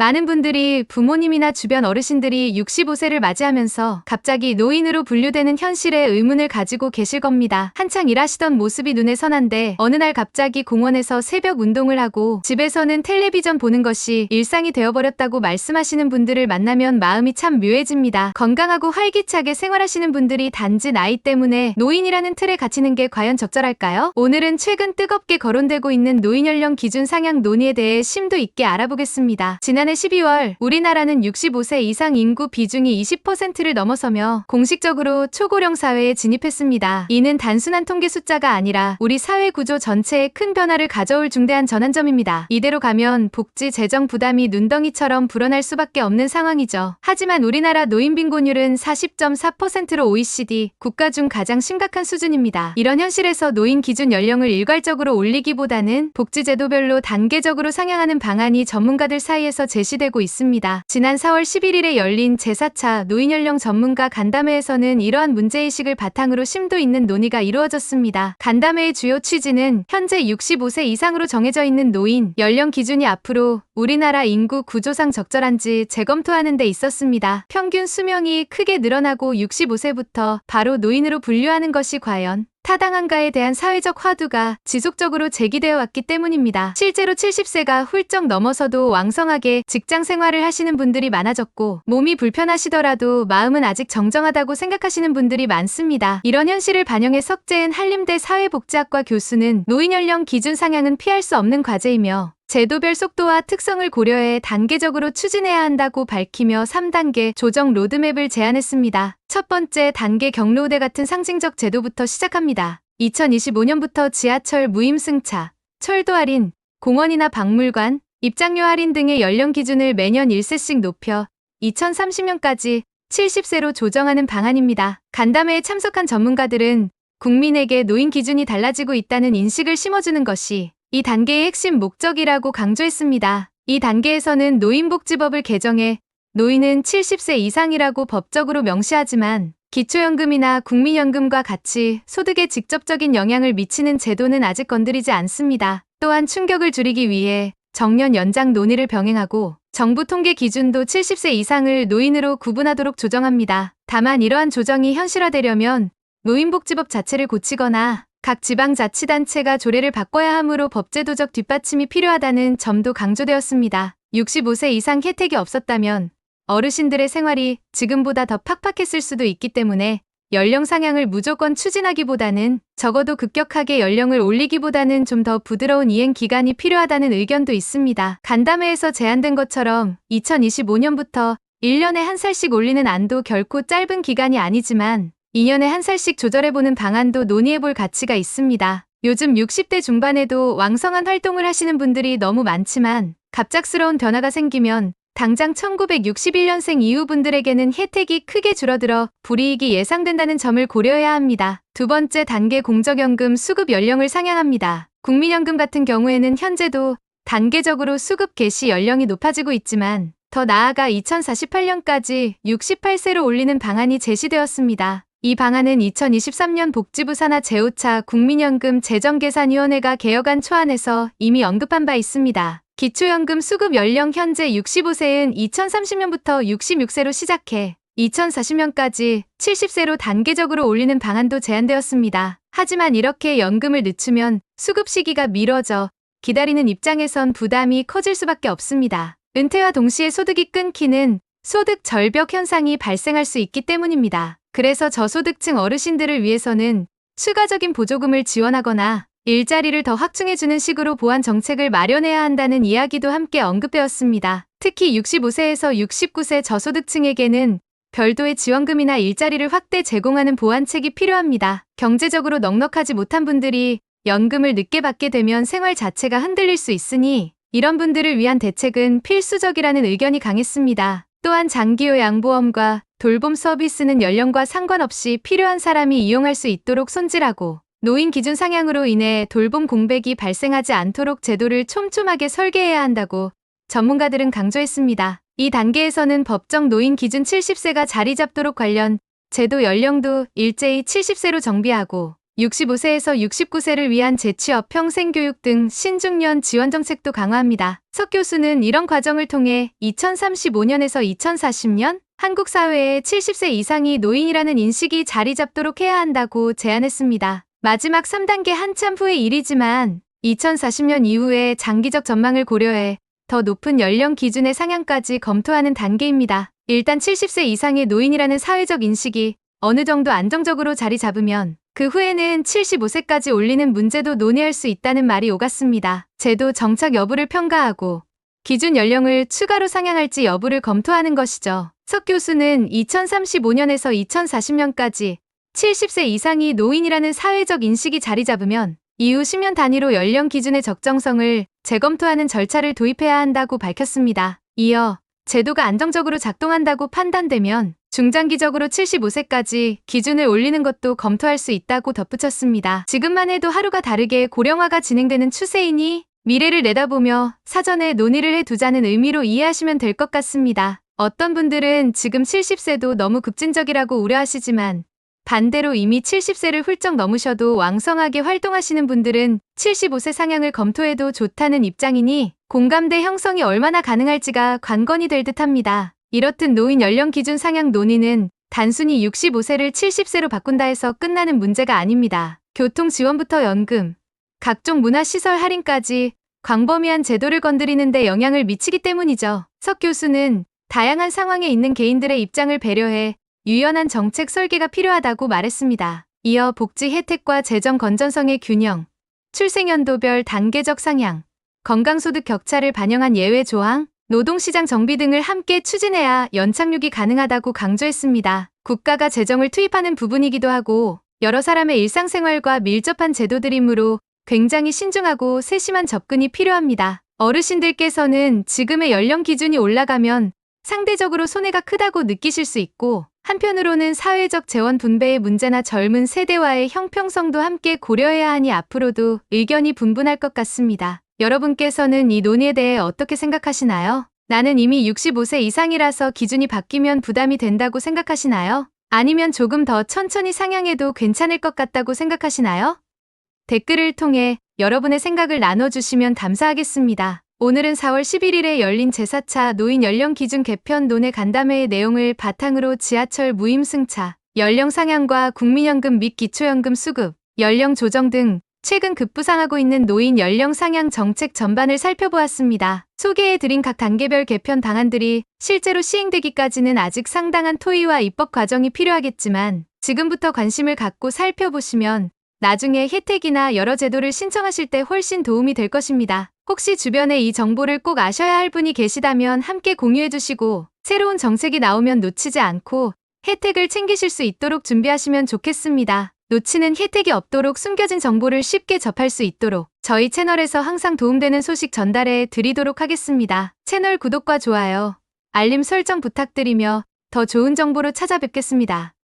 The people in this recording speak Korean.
많은 분들이 부모님이나 주변 어르신들이 65세를 맞이하면서 갑자기 노인으로 분류되는 현실에 의문을 가지고 계실 겁니다. 한창 일하시던 모습이 눈에 선한데 어느 날 갑자기 공원에서 새벽 운동을 하고 집에서는 텔레비전 보는 것이 일상이 되어버렸다고 말씀하시는 분들을 만나면 마음이 참 묘해집니다. 건강하고 활기차게 생활하시는 분들이 단지 나이 때문에 노인이라는 틀에 갇히는 게 과연 적절할까요? 오늘은 최근 뜨겁게 거론되고 있는 노인 연령 기준 상향 논의에 대해 심도 있게 알아보겠습니다. 지난해 12월 우리나라는 65세 이상 인구 비중이 20%를 넘어서며 공식적으로 초고령 사회에 진입했습니다. 이는 단순한 통계 숫자가 아니라 우리 사회 구조 전체에 큰 변화를 가져올 중대한 전환점입니다. 이대로 가면 복지 재정 부담이 눈덩이처럼 불어날 수밖에 없는 상황이죠. 하지만 우리나라 노인 빈곤율은 40.4%로 OECD 국가 중 가장 심각한 수준입니다. 이런 현실에서 노인 기준 연령을 일괄적으로 올리기보다는 복지 제도별로 단계적으로 상향하는 방안이 전문가들 사이에서 제시되고 있습니다. 지난 4월 11일에 열린 제4차 노인연령 전문가 간담회에서는 이러한 문제의식을 바탕으로 심도 있는 논의가 이루어졌습니다. 간담회의 주요 취지는 현재 65세 이상으로 정해져 있는 노인 연령 기준이 앞으로 우리나라 인구 구조상 적절한지 재검토하는 데 있었습니다. 평균 수명이 크게 늘어나고 65세부터 바로 노인으로 분류하는 것이 과연 타당한가에 대한 사회적 화두가 지속적으로 제기되어 왔기 때문입니다. 실제로 70세가 훌쩍 넘어서도 왕성하게 직장 생활을 하시는 분들이 많아졌고 몸이 불편하시더라도 마음은 아직 정정하다고 생각하시는 분들이 많습니다. 이런 현실을 반영해 석재은 한림대 사회복지학과 교수는 노인 연령 기준 상향은 피할 수 없는 과제이며 제도별 속도와 특성을 고려해 단계적으로 추진해야 한다고 밝히며 3단계 조정 로드맵을 제안했습니다. 첫 번째 단계 경로우대 같은 상징적 제도부터 시작합니다. 2025년부터 지하철 무임승차, 철도 할인, 공원이나 박물관, 입장료 할인 등의 연령 기준을 매년 1세씩 높여 2030년까지 70세로 조정하는 방안입니다. 간담회에 참석한 전문가들은 국민에게 노인 기준이 달라지고 있다는 인식을 심어주는 것이 이 단계의 핵심 목적이라고 강조했습니다. 이 단계에서는 노인복지법을 개정해 노인은 70세 이상이라고 법적으로 명시하지만 기초연금이나 국민연금과 같이 소득에 직접적인 영향을 미치는 제도는 아직 건드리지 않습니다. 또한 충격을 줄이기 위해 정년 연장 논의를 병행하고 정부 통계 기준도 70세 이상을 노인으로 구분하도록 조정합니다. 다만 이러한 조정이 현실화되려면 노인복지법 자체를 고치거나 각 지방자치단체가 조례를 바꿔야 하므로 법제도적 뒷받침이 필요하다는 점도 강조되었습니다. 65세 이상 혜택이 없었다면 어르신들의 생활이 지금보다 더 팍팍했을 수도 있기 때문에 연령 상향을 무조건 추진하기보다는 적어도 급격하게 연령을 올리기보다는 좀 더 부드러운 이행 기간이 필요하다는 의견도 있습니다. 간담회에서 제안된 것처럼 2025년부터 1년에 한 살씩 올리는 안도 결코 짧은 기간이 아니지만 2년에 한 살씩 조절해보는 방안도 논의해볼 가치가 있습니다. 요즘 60대 중반에도 왕성한 활동을 하시는 분들이 너무 많지만 갑작스러운 변화가 생기면 당장 1961년생 이후 분들에게는 혜택이 크게 줄어들어 불이익이 예상된다는 점을 고려해야 합니다. 두 번째 단계 공적연금 수급 연령을 상향합니다. 국민연금 같은 경우에는 현재도 단계적으로 수급 개시 연령이 높아지고 있지만 더 나아가 2048년까지 68세로 올리는 방안이 제시되었습니다. 이 방안은 2023년 복지부 산하 제5차 국민연금 재정계산위원회가 개혁안 초안에서 이미 언급한 바 있습니다. 기초연금 수급 연령 현재 65세인 2030년부터 66세로 시작해 2040년까지 70세로 단계적으로 올리는 방안도 제안되었습니다. 하지만 이렇게 연금을 늦추면 수급 시기가 미뤄져 기다리는 입장에선 부담이 커질 수밖에 없습니다. 은퇴와 동시에 소득이 끊기는 소득 절벽 현상이 발생할 수 있기 때문입니다. 그래서 저소득층 어르신들을 위해서는 추가적인 보조금을 지원하거나 일자리를 더 확충해주는 식으로 보완 정책을 마련해야 한다는 이야기도 함께 언급되었습니다. 특히 65세에서 69세 저소득층에게는 별도의 지원금이나 일자리를 확대 제공하는 보완책이 필요합니다. 경제적으로 넉넉하지 못한 분들이 연금을 늦게 받게 되면 생활 자체가 흔들릴 수 있으니 이런 분들을 위한 대책은 필수적이라는 의견이 강했습니다. 또한 장기요양보험과 돌봄 서비스는 연령과 상관없이 필요한 사람이 이용할 수 있도록 손질하고 노인 기준 상향으로 인해 돌봄 공백이 발생하지 않도록 제도를 촘촘하게 설계해야 한다고 전문가들은 강조했습니다. 이 단계에서는 법정 노인 기준 70세가 자리 잡도록 관련 제도 연령도 일제히 70세로 정비하고 65세에서 69세를 위한 재취업, 평생교육 등 신중년 지원 정책도 강화합니다. 석 교수는 이런 과정을 통해 2035년에서 2040년 한국 사회에 70세 이상이 노인이라는 인식이 자리 잡도록 해야 한다고 제안했습니다. 마지막 3단계 한참 후의 일이지만 2040년 이후의 장기적 전망을 고려해 더 높은 연령 기준의 상향까지 검토하는 단계입니다. 일단 70세 이상의 노인이라는 사회적 인식이 어느 정도 안정적으로 자리 잡으면 그 후에는 75세까지 올리는 문제도 논의할 수 있다는 말이 오갔습니다. 제도 정착 여부를 평가하고 기준 연령을 추가로 상향할지 여부를 검토하는 것이죠. 석 교수는 2035년에서 2040년까지 70세 이상이 노인이라는 사회적 인식이 자리 잡으면 이후 10년 단위로 연령 기준의 적정성을 재검토하는 절차를 도입해야 한다고 밝혔습니다. 이어 제도가 안정적으로 작동한다고 판단되면 중장기적으로 75세까지 기준을 올리는 것도 검토할 수 있다고 덧붙였습니다. 지금만 해도 하루가 다르게 고령화가 진행되는 추세이니 미래를 내다보며 사전에 논의를 해두자는 의미로 이해하시면 될 것 같습니다. 어떤 분들은 지금 70세도 너무 급진적이라고 우려하시지만 반대로 이미 70세를 훌쩍 넘으셔도 왕성하게 활동하시는 분들은 75세 상향을 검토해도 좋다는 입장이니 공감대 형성이 얼마나 가능할지가 관건이 될 듯합니다. 이렇듯 노인 연령 기준 상향 논의는 단순히 65세를 70세로 바꾼다 해서 끝나는 문제가 아닙니다. 교통 지원부터 연금, 각종 문화시설 할인까지 광범위한 제도를 건드리는 데 영향을 미치기 때문이죠. 석 교수는 다양한 상황에 있는 개인들의 입장을 배려해 유연한 정책 설계가 필요하다고 말했습니다. 이어 복지 혜택과 재정 건전성의 균형, 출생연도별 단계적 상향, 건강소득 격차를 반영한 예외 조항, 노동시장 정비 등을 함께 추진해야 연착륙이 가능하다고 강조했습니다. 국가가 재정을 투입하는 부분이기도 하고 여러 사람의 일상생활과 밀접한 제도들이므로 굉장히 신중하고 세심한 접근이 필요합니다. 어르신들께서는 지금의 연령 기준이 올라가면 상대적으로 손해가 크다고 느끼실 수 있고 한편으로는 사회적 재원 분배의 문제나 젊은 세대와의 형평성도 함께 고려해야 하니 앞으로도 의견이 분분할 것 같습니다. 여러분께서는 이 논의에 대해 어떻게 생각하시나요? 나는 이미 65세 이상이라서 기준이 바뀌면 부담이 된다고 생각하시나요? 아니면 조금 더 천천히 상향해도 괜찮을 것 같다고 생각하시나요? 댓글을 통해 여러분의 생각을 나눠주시면 감사하겠습니다. 오늘은 4월 11일에 열린 제4차 노인 연령 기준 개편 논의 간담회의 내용을 바탕으로 지하철 무임승차, 연령 상향과 국민연금 및 기초연금 수급, 연령 조정 등 최근 급부상하고 있는 노인 연령 상향 정책 전반을 살펴보았습니다. 소개해드린 각 단계별 개편 방안들이 실제로 시행되기까지는 아직 상당한 토의와 입법 과정이 필요하겠지만 지금부터 관심을 갖고 살펴보시면 나중에 혜택이나 여러 제도를 신청하실 때 훨씬 도움이 될 것입니다. 혹시 주변에 이 정보를 꼭 아셔야 할 분이 계시다면 함께 공유해주시고 새로운 정책이 나오면 놓치지 않고 혜택을 챙기실 수 있도록 준비하시면 좋겠습니다. 놓치는 혜택이 없도록 숨겨진 정보를 쉽게 접할 수 있도록 저희 채널에서 항상 도움되는 소식 전달해 드리도록 하겠습니다. 채널 구독과 좋아요, 알림 설정 부탁드리며 더 좋은 정보로 찾아뵙겠습니다.